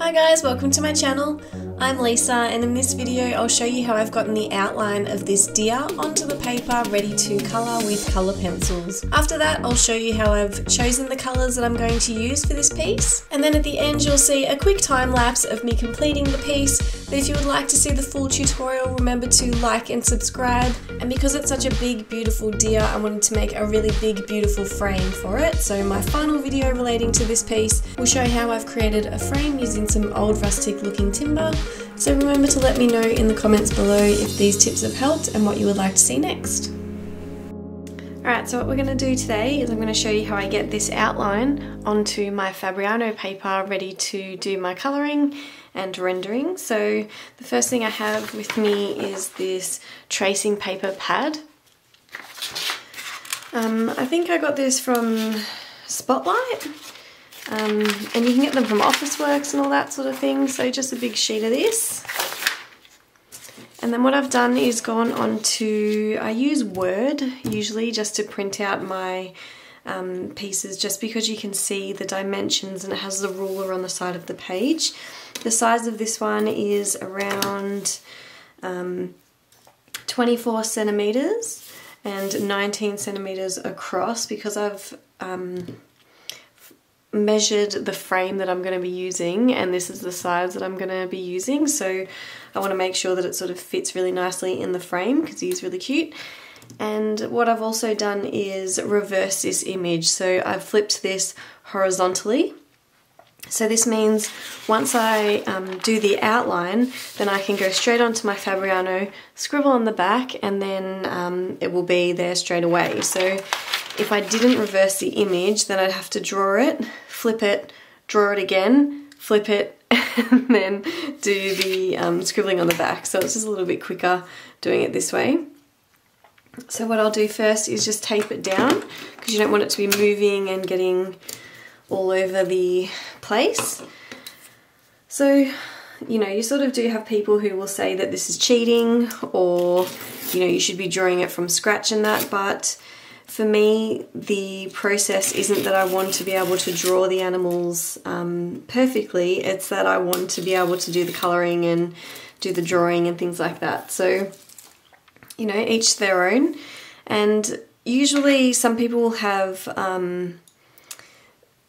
Hi guys, welcome to my channel. I'm Lisa, and in this video I'll show you how I've gotten the outline of this deer onto the paper ready to colour with colour pencils. After that I'll show you how I've chosen the colours that I'm going to use for this piece, and then at the end you'll see a quick time lapse of me completing the piece. But if you would like to see the full tutorial, remember to like and subscribe. And because it's such a big beautiful deer, I wanted to make a really big beautiful frame for it. So my final video relating to this piece will show how I've created a frame using some old rustic looking timber. So remember to let me know in the comments below if these tips have helped and what you would like to see next. Alright, so what we're going to do today is I'm going to show you how I get this outline onto my Fabriano paper ready to do my colouring and rendering. So the first thing I have with me is this tracing paper pad. I think I got this from Spotlight. And you can get them from Officeworks and all that sort of thing, so just a big sheet of this. And then what I've done is gone on to, I use Word usually just to print out my pieces, just because you can see the dimensions and it has the ruler on the side of the page. The size of this one is around 24 centimeters and 19 centimeters across, because I've measured the frame that I'm going to be using, and this is the size that I'm going to be using, so I want to make sure that it sort of fits really nicely in the frame because he's really cute. And what I've also done is reverse this image, so I've flipped this horizontally. So this means once I do the outline, then I can go straight onto my Fabriano, scribble on the back, and then it will be there straight away. So if I didn't reverse the image, then I'd have to draw it, flip it, draw it again, flip it, and then do the scribbling on the back. So it's just a little bit quicker doing it this way. So what I'll do first is just tape it down, because you don't want it to be moving and getting all over the place. So, you know, you sort of do have people who will say that this is cheating, or, you know, you should be drawing it from scratch and that, but for me, the process isn't that I want to be able to draw the animals perfectly, it's that I want to be able to do the colouring and do the drawing and things like that. So, you know, each their own. And usually some people will have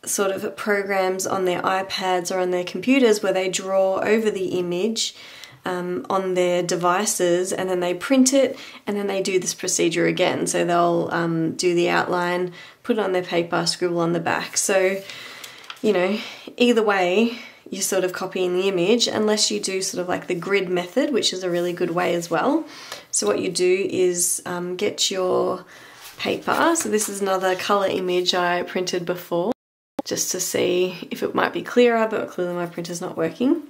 sort of programs on their iPads or on their computers where they draw over the image on their devices, and then they print it, and then they do this procedure again. So they'll do the outline, put it on their paper, scribble on the back. So, you know, either way, you're sort of copying the image, unless you do sort of like the grid method, which is a really good way as well. So what you do is get your paper. So this is another colour image I printed before, just to see if it might be clearer, but clearly my printer's not working.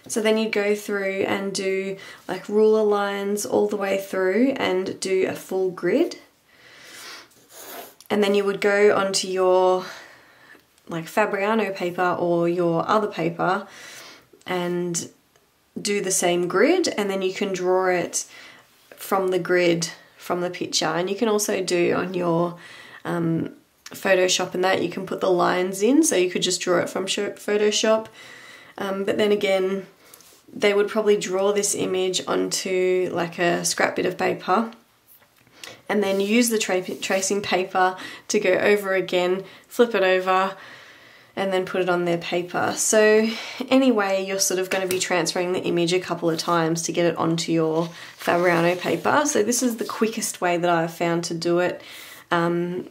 So then you go through and do like ruler lines all the way through and do a full grid. And then you would go onto your like Fabriano paper or your other paper and do the same grid, and then you can draw it from the grid from the picture. And you can also do on your Photoshop and that, you can put the lines in, so you could just draw it from Photoshop. But then again, they would probably draw this image onto like a scrap bit of paper and then use the tracing paper to go over again, flip it over, and then put it on their paper. So anyway, you're sort of going to be transferring the image a couple of times to get it onto your Fabriano paper. So this is the quickest way that I've found to do it. And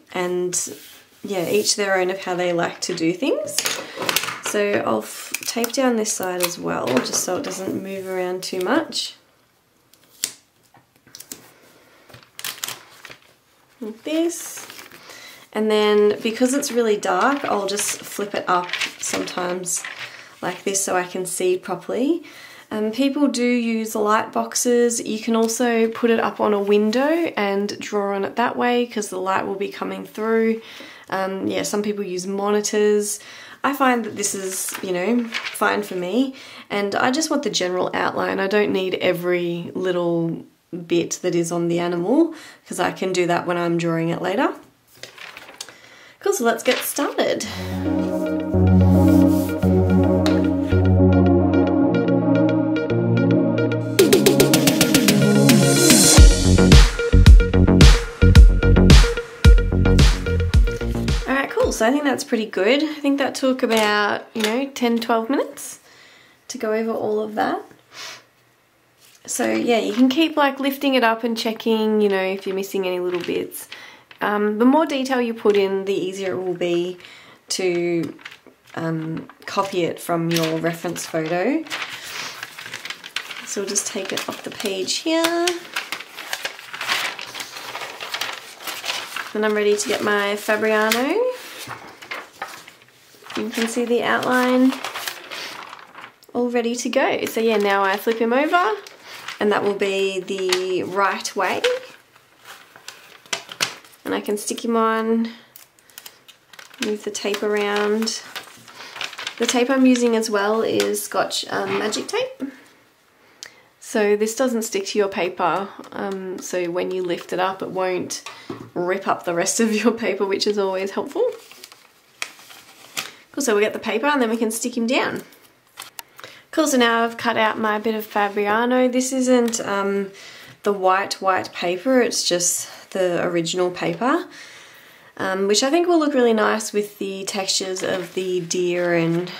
yeah, each their own of how they like to do things. So I'll tape down this side as well, just so it doesn't move around too much. Like this. And then because it's really dark, I'll just flip it up sometimes like this so I can see properly. People do use light boxes. You can also put it up on a window and draw on it that way, because the light will be coming through. Yeah, some people use monitors. I find that this is, you know, fine for me, and I just want the general outline. I don't need every little bit that is on the animal, because I can do that when I'm drawing it later. Cool, so let's get started. So I think that's pretty good. I think that took about, you know, 10-12 minutes to go over all of that. So yeah, you can keep like lifting it up and checking, you know, if you're missing any little bits. The more detail you put in, the easier it will be to copy it from your reference photo. So we'll just take it off the page here. And I'm ready to get my Fabriano. You can see the outline all ready to go. So yeah, now I flip him over and that will be the right way. And I can stick him on, move the tape around. The tape I'm using as well is Scotch magic tape. So this doesn't stick to your paper, so when you lift it up it won't rip up the rest of your paper, which is always helpful. Cool, so we get the paper and then we can stick him down. Cool, so now I've cut out my bit of Fabriano. This isn't the white paper, it's just the original paper, which I think will look really nice with the textures of the deer and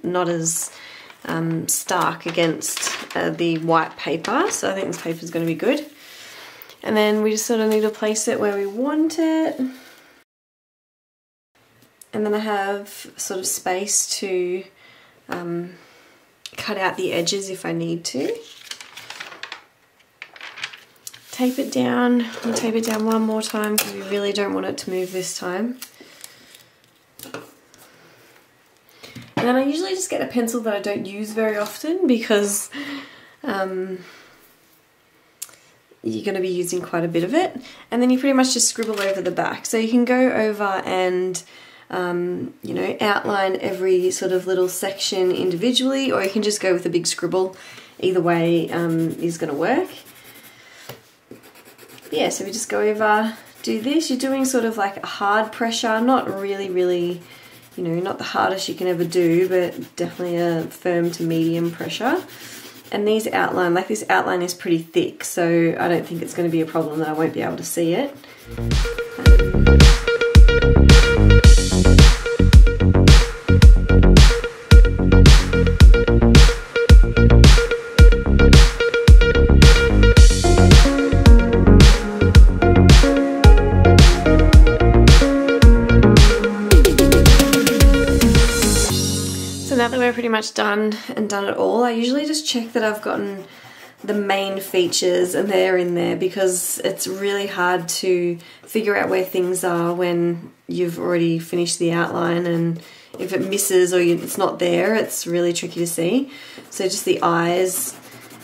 not as stark against the white paper. So I think this paper is going to be good. And then we just sort of need to place it where we want it. And then I have sort of space to cut out the edges if I need to. Tape it down. I'll tape it down one more time because we really don't want it to move this time. And then I usually just get a pencil that I don't use very often because you're going to be using quite a bit of it. And then you pretty much just scribble over the back. So you can go over and you know, outline every sort of little section individually, or you can just go with a big scribble. Either way is going to work. Yeah, so we just go over, do this. You're doing sort of like a hard pressure, not really, you know, not the hardest you can ever do, but definitely a firm to medium pressure. And these outline, like this outline is pretty thick, so I don't think it's going to be a problem that I won't be able to see it. Now that we're pretty much done it all, I usually just check that I've gotten the main features and they're in there, because it's really hard to figure out where things are when you've already finished the outline, and if it misses or it's not there, it's really tricky to see. So just the eyes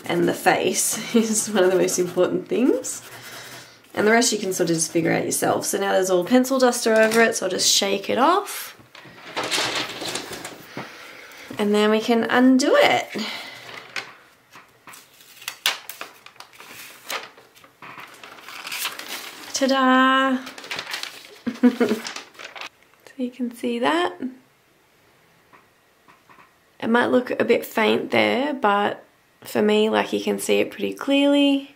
and the face is one of the most important things. And the rest you can sort of just figure out yourself. So now there's all pencil duster over it, so I'll just shake it off. And then we can undo it. Ta-da! So you can see that. It might look a bit faint there, but for me, like, you can see it pretty clearly.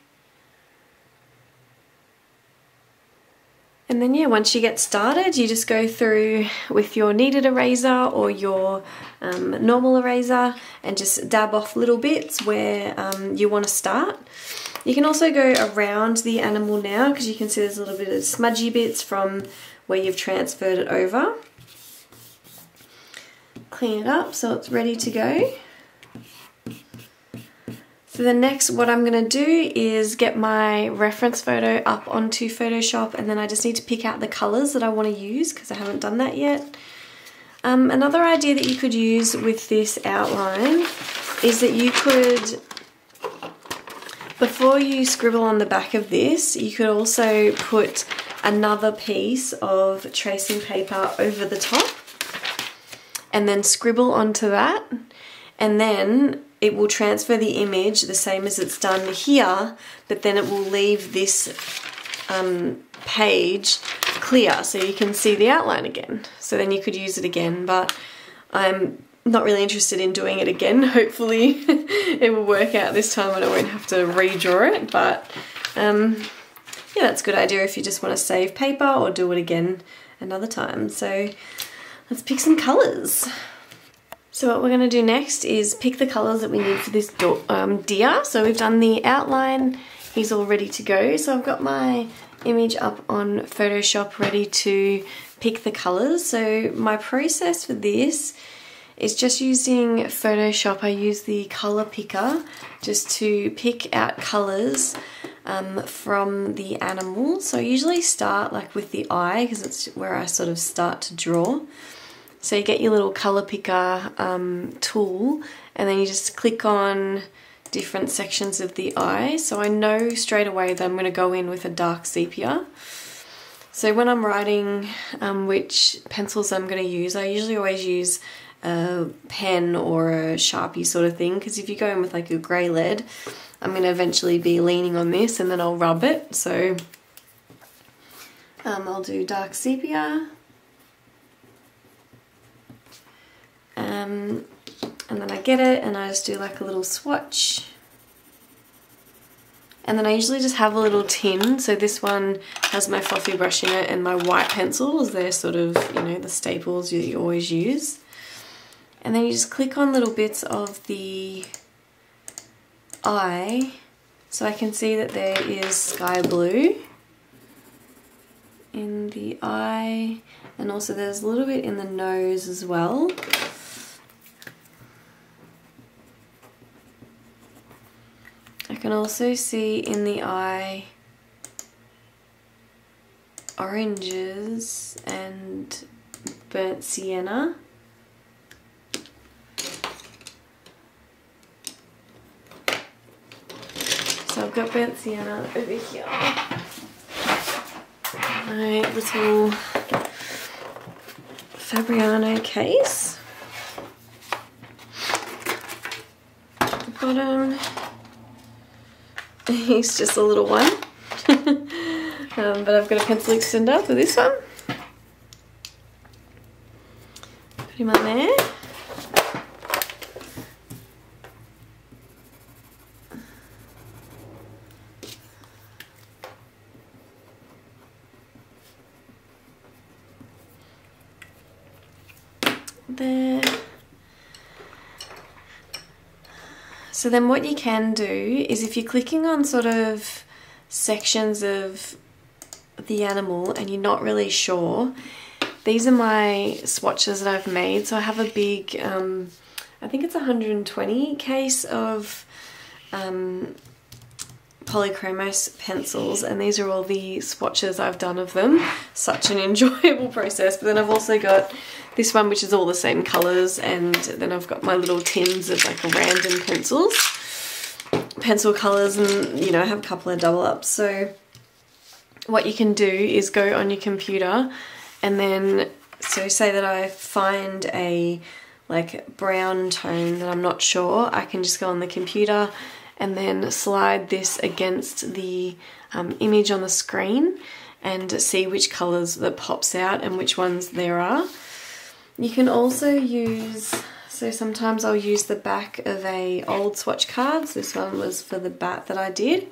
And then yeah, once you get started, you just go through with your kneaded eraser or your normal eraser and just dab off little bits where you want to start. You can also go around the animal now, because you can see there's a little bit of smudgy bits from where you've transferred it over. Clean it up so it's ready to go. So the next, what I'm going to do is get my reference photo up onto Photoshop, and then I just need to pick out the colours that I want to use because I haven't done that yet. Another idea that you could use with this outline is that you could, before you scribble on the back of this, you could also put another piece of tracing paper over the top and then scribble onto that, and then it will transfer the image the same as it's done here, but then it will leave this page clear so you can see the outline again. So then you could use it again, but I'm not really interested in doing it again. Hopefully it will work out this time and I won't have to redraw it, but yeah, that's a good idea if you just want to save paper or do it again another time. So let's pick some colours. So what we're going to do next is pick the colours that we need for this deer. So we've done the outline, he's all ready to go. So I've got my image up on Photoshop ready to pick the colours. So my process for this is just using Photoshop. I use the colour picker just to pick out colours from the animal. So I usually start like with the eye because it's where I sort of start to draw. So you get your little colour picker tool, and then you just click on different sections of the eye. So I know straight away that I'm going to go in with a dark sepia. So when I'm writing which pencils I'm going to use, I usually always use a pen or a Sharpie sort of thing, because if you go in with like a grey lead, I'm going to eventually be leaning on this and then I'll rub it. So I'll do dark sepia, and then I get it and I just do like a little swatch. And then I usually just have a little tin. So this one has my fluffy brush in it and my white pencils. They're sort of, you know, the staples you always use. And then you just click on little bits of the eye. So I can see that there is sky blue in the eye. And also there's a little bit in the nose as well. I can also see in the eye oranges and burnt sienna. So I've got burnt sienna over here. My little Fabriano case. At the bottom. He's just a little one. But I've got a pencil extender for this one. Put him on there. There. So then what you can do is, if you're clicking on sort of sections of the animal and you're not really sure, these are my swatches that I've made. So I have a big, I think it's 120 case of Polychromos pencils, and these are all the swatches I've done of them. Such an enjoyable process. But then I've also got this one, which is all the same colours, and then I've got my little tins of like random pencil colours, and you know, I have a couple of double ups. So what you can do is go on your computer, and then, so say that I find a like brown tone that I'm not sure, I can just go on the computer and then slide this against the image on the screen and see which colours that pops out and which ones there are. You can also use, so sometimes I'll use the back of a old swatch cards. This one was for the bat that I did.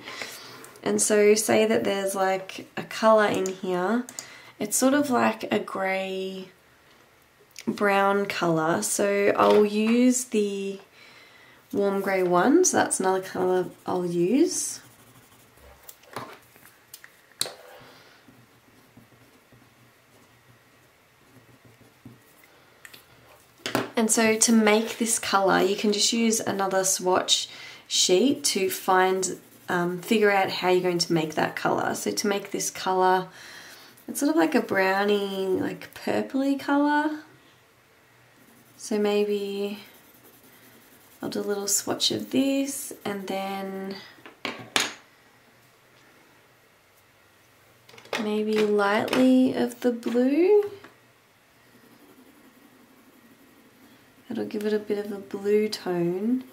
And so say that there's like a colour in here. It's sort of like a grey brown colour. So I'll use the warm grey one, so that's another colour I'll use. And so to make this colour, you can just use another swatch sheet to figure out how you're going to make that colour. So to make this colour, it's sort of like a browny, like purpley colour. So maybe I'll do a little swatch of this, and then maybe lightly of the blue. It'll give it a bit of a blue tone.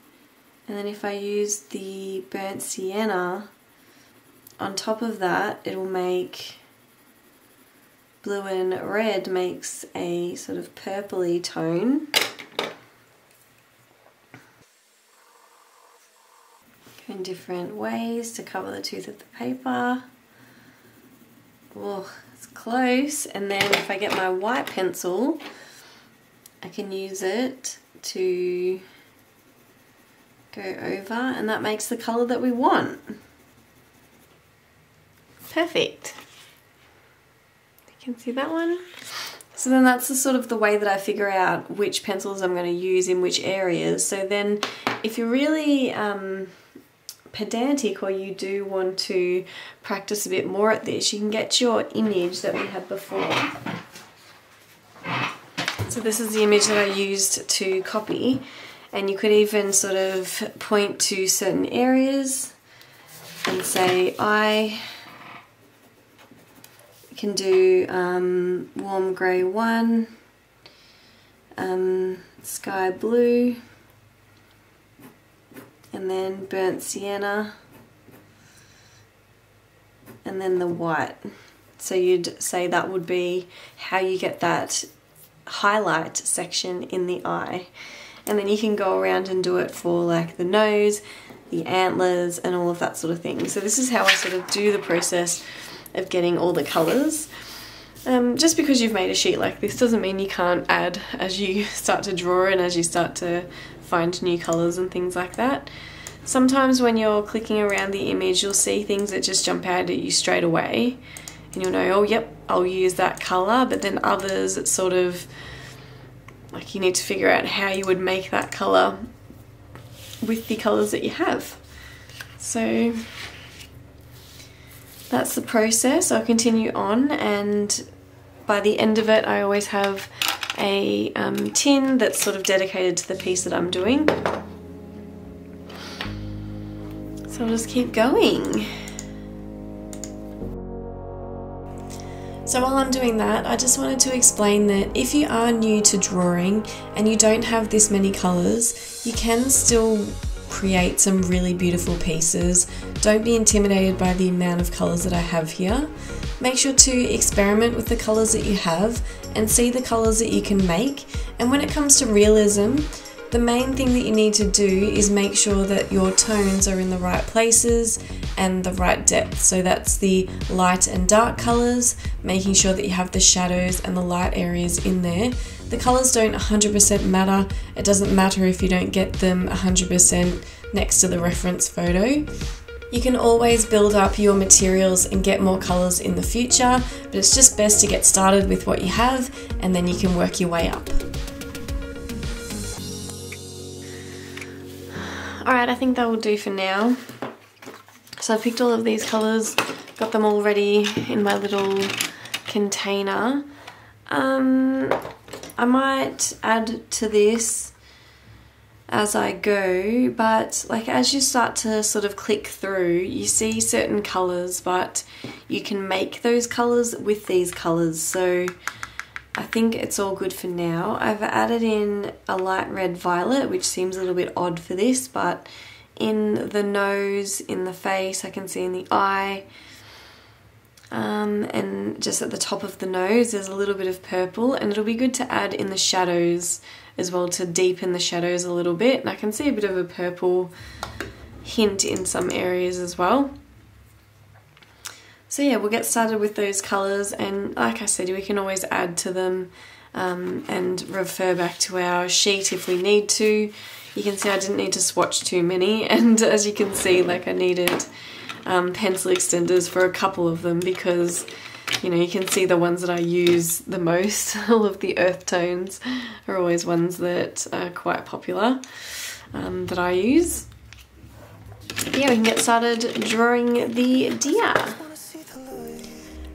And then if I use the burnt sienna on top of that, it'll make blue and red, makes a sort of purpley tone. Go in different ways to cover the tooth of the paper. Oh, It's close. And then if I get my white pencil, I can use it to go over, and that makes the colour that we want. Perfect. You can see that one? So then that's the sort of the way that I figure out which pencils I'm going to use in which areas. So then if you're really pedantic, or you do want to practice a bit more at this, you can get your image that we had before. So this is the image that I used to copy, and you could even sort of point to certain areas and say, I can do warm grey 1, sky blue, and then burnt sienna, and then the white. So you'd say that would be how you get that highlight section in the eye. And then you can go around and do it for like the nose, the antlers, and all of that sort of thing. So this is how I sort of do the process of getting all the colours. Just because you've made a sheet like this doesn't mean you can't add as you start to draw and as you start to find new colours and things like that. Sometimes when you're clicking around the image, you'll see things that just jump out at you straight away, and you'll know, oh yep, I'll use that colour. But then others, it's sort of like you need to figure out how you would make that colour with the colours that you have. So that's the process. I'll continue on, and by the end of it I always have a tin that's sort of dedicated to the piece that I'm doing. So I'll just keep going. So while I'm doing that, I just wanted to explain that if you are new to drawing and you don't have this many colours, you can still create some really beautiful pieces. Don't be intimidated by the amount of colours that I have here. Make sure to experiment with the colours that you have and see the colours that you can make. And when it comes to realism, the main thing that you need to do is make sure that your tones are in the right places and the right depth. So that's the light and dark colours, making sure that you have the shadows and the light areas in there. The colours don't 100% matter. It doesn't matter if you don't get them 100% next to the reference photo. You can always build up your materials and get more colours in the future, but it's just best to get started with what you have and then you can work your way up. Alright, I think that will do for now. So I picked all of these colours, got them all ready in my little container. I might add to this as I go, but like as you start to sort of click through, you see certain colours, but you can make those colours with these colours. So I think it's all good for now. I've added in a light red violet, which seems a little bit odd for this, but in the nose, in the face, I can see in the eye, and just at the top of the nose there's a little bit of purple, and it'll be good to add in the shadows as well to deepen the shadows a little bit. And I can see a bit of a purple hint in some areas as well. So yeah, we'll get started with those colours, and like I said, we can always add to them and refer back to our sheet if we need to. You can see I didn't need to swatch too many, and as you can see, like I needed pencil extenders for a couple of them because, you know, you can see the ones that I use the most. All of the earth tones are always ones that are quite popular that I use. Yeah, we can get started drawing the deer.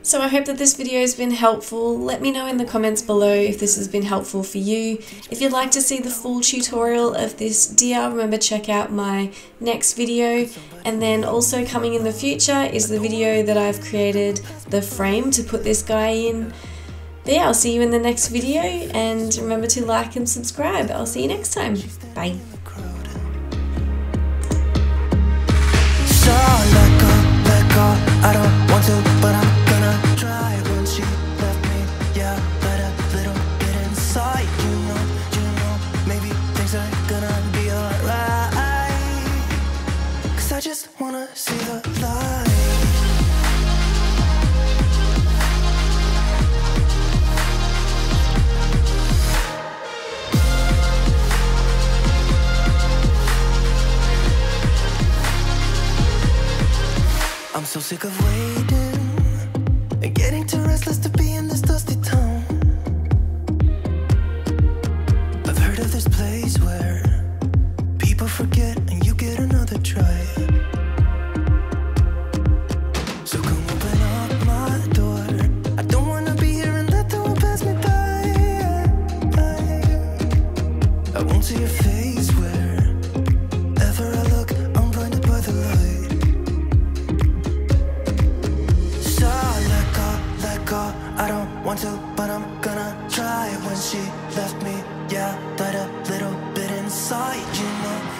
So I hope that this video has been helpful. Let me know in the comments below if this has been helpful for you. If you'd like to see the full tutorial of this deer, remember check out my next video. And then also coming in the future is the video that I've created, the frame to put this guy in. But yeah, I'll see you in the next video, and remember to like and subscribe. I'll see you next time. Bye. I don't want to, but I'm gonna try. When she left me, yeah, let a little bit inside. You know, maybe things are gonna be alright. 'Cause I just wanna see the light. sick of waiting and getting too restless to be in this dusty town. I've heard of this place where people forget and you get another try. So come open up my door. I don't wanna be here and let the world pass me by. I won't see your face wherever I look. I'm blinded by the light. So let go. I don't want to, but I'm gonna try. When she left me, yeah, died a little bit inside, you know.